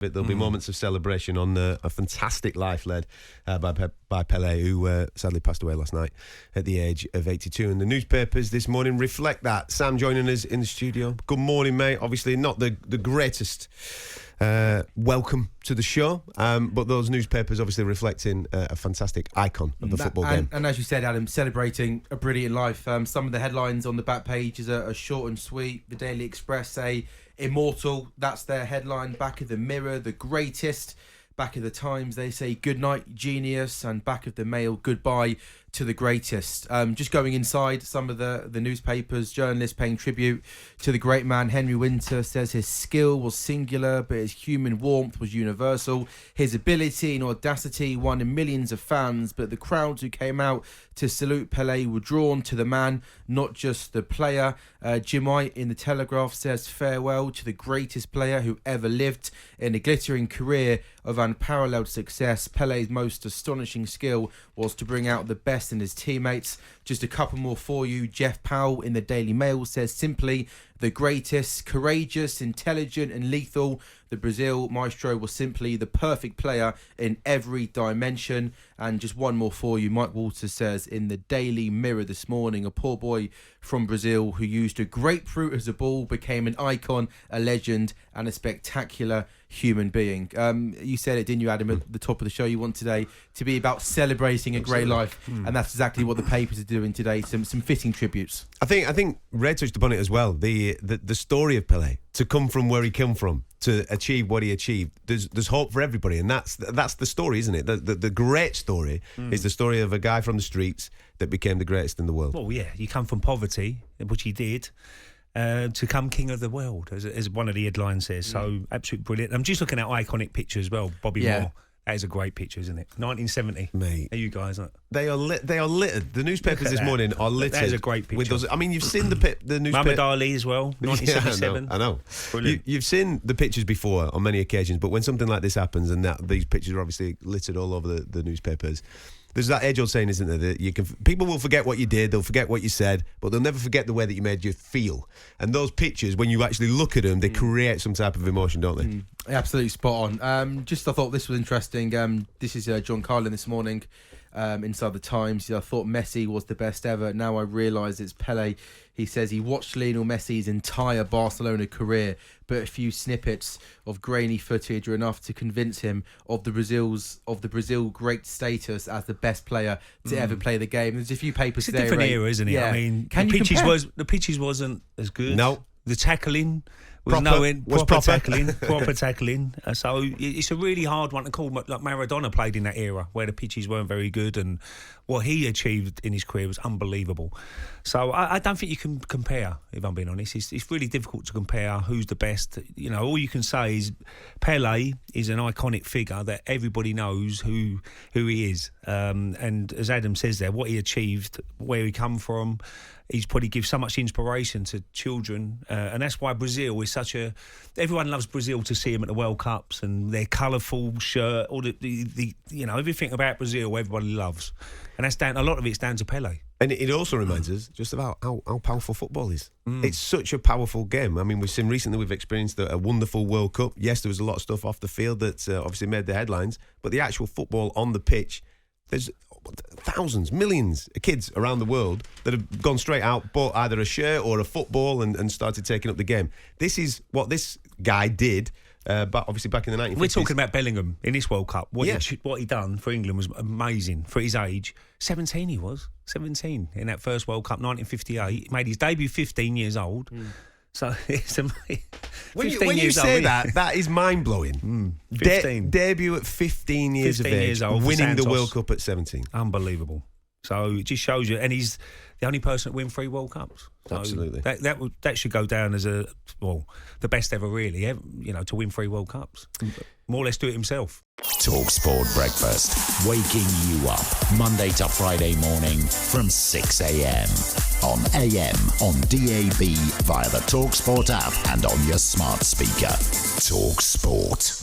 But there'll be moments of celebration on a fantastic life led by Pele, who sadly passed away last night at the age of 82. And the newspapers this morning reflect that. Sam joining us in the studio. Good morning, mate. Obviously not the greatest welcome to the show, but those newspapers obviously reflecting a fantastic icon of the football game. And as you said, Adam, celebrating a brilliant life. Some of the headlines on the back pages are short and sweet. The Daily Express say, immortal, that's their headline. Back of the Mirror, the greatest. Back of the Times, they say, good night, genius. And back of the Mail, goodbye to the greatest. Just going inside some of the newspapers, journalists paying tribute to the great man. Henry Winter says his skill was singular, but his human warmth was universal. His ability and audacity won millions of fans, but the crowds who came out to salute Pelé were drawn to the man, not just the player. Jim White in the Telegraph says farewell to the greatest player who ever lived. In a glittering career of unparalleled success, Pelé's most astonishing skill was to bring out the best in his teammates. Just a couple more for you. Jeff Powell in the Daily Mail says simply the greatest, courageous, intelligent and lethal. The Brazil maestro was simply the perfect player in every dimension. And just one more for you. Mike Walters says in the Daily Mirror this morning, a poor boy from Brazil who used a grapefruit as a ball became an icon, a legend and a spectacular human being. You said it, didn't you, Adam, at the top of the show? You want today to be about celebrating a great life, and that's exactly what the papers are doing today. Some fitting tributes. I think Ray touched upon it as well. The story of Pelé, to come from where he came from, to achieve what he achieved. There's hope for everybody, and that's the story, isn't it? The great story is the story of a guy from the streets that became the greatest in the world. Well, yeah, you come from poverty, which he did, to come king of the world, as one of the headlines says. So, absolutely brilliant. I'm just looking at iconic picture as well. Bobby Moore. That is a great picture, isn't it? 1970. Mate. Are you guys? They are littered. The newspapers this morning are littered. That is a great picture. With those, I mean, you've seen the newspaper. Muhammad Ali as well, 1977. I know. Brilliant. You've seen the pictures before on many occasions, but when something like this happens and these pictures are obviously littered all over the newspapers, there's that age-old saying, isn't there, that people will forget what you did, they'll forget what you said, but they'll never forget the way that you made you feel. And those pictures, when you actually look at them, they create some type of emotion, don't they? Absolutely spot on. I thought this was interesting. This is John Carlin this morning inside the Times. I thought Messi was the best ever. Now I realise it's Pelé. He says he watched Lionel Messi's entire Barcelona career, but a few snippets of grainy footage are enough to convince him of the Brazil great status as the best player to ever play the game. There's a few papers today. It's a different era, isn't it? Yeah. I mean, the pitches wasn't as good. No. The tackling was proper tackling. So it's a really hard one to call. Like Maradona played in that era where the pitches weren't very good, and what he achieved in his career was unbelievable. So I don't think you can compare, if I'm being honest. It's really difficult to compare who's the best. You know, all you can say is Pelé is an iconic figure that everybody knows who he is. And as Adam says there, what he achieved, where he come from, he's probably gives so much inspiration to children, and that's why Brazil is such a. Everyone loves Brazil to see them at the World Cups and their colourful shirt, all the everything about Brazil everybody loves, and that's down. A lot of it's down to Pelé. And it also reminds us just about how powerful football is. It's such a powerful game. I mean, we've seen recently, we've experienced a wonderful World Cup. Yes, there was a lot of stuff off the field that obviously made the headlines, but the actual football on the pitch, there's thousands, millions of kids around the world that have gone straight out, bought either a shirt or a football and started taking up the game. This is what this guy did, but obviously back in the 1950s. We're talking about Bellingham in this World Cup. What he done for England was amazing for his age. 17 he was. 17 in that first World Cup, 1958. He made his debut 15 years old. So it's amazing. When you say that is mind-blowing. 15. Debut at 15 years of age, winning the World Cup at 17. Unbelievable. So it just shows you, and he's the only person to win 3 World Cups. So absolutely. That should go down as the best ever, really, to win 3 World Cups. More or less do it himself. talkSPORT Breakfast, waking you up Monday to Friday morning from 6 a.m. on AM, on DAB, via the talkSPORT app and on your smart speaker. talkSPORT.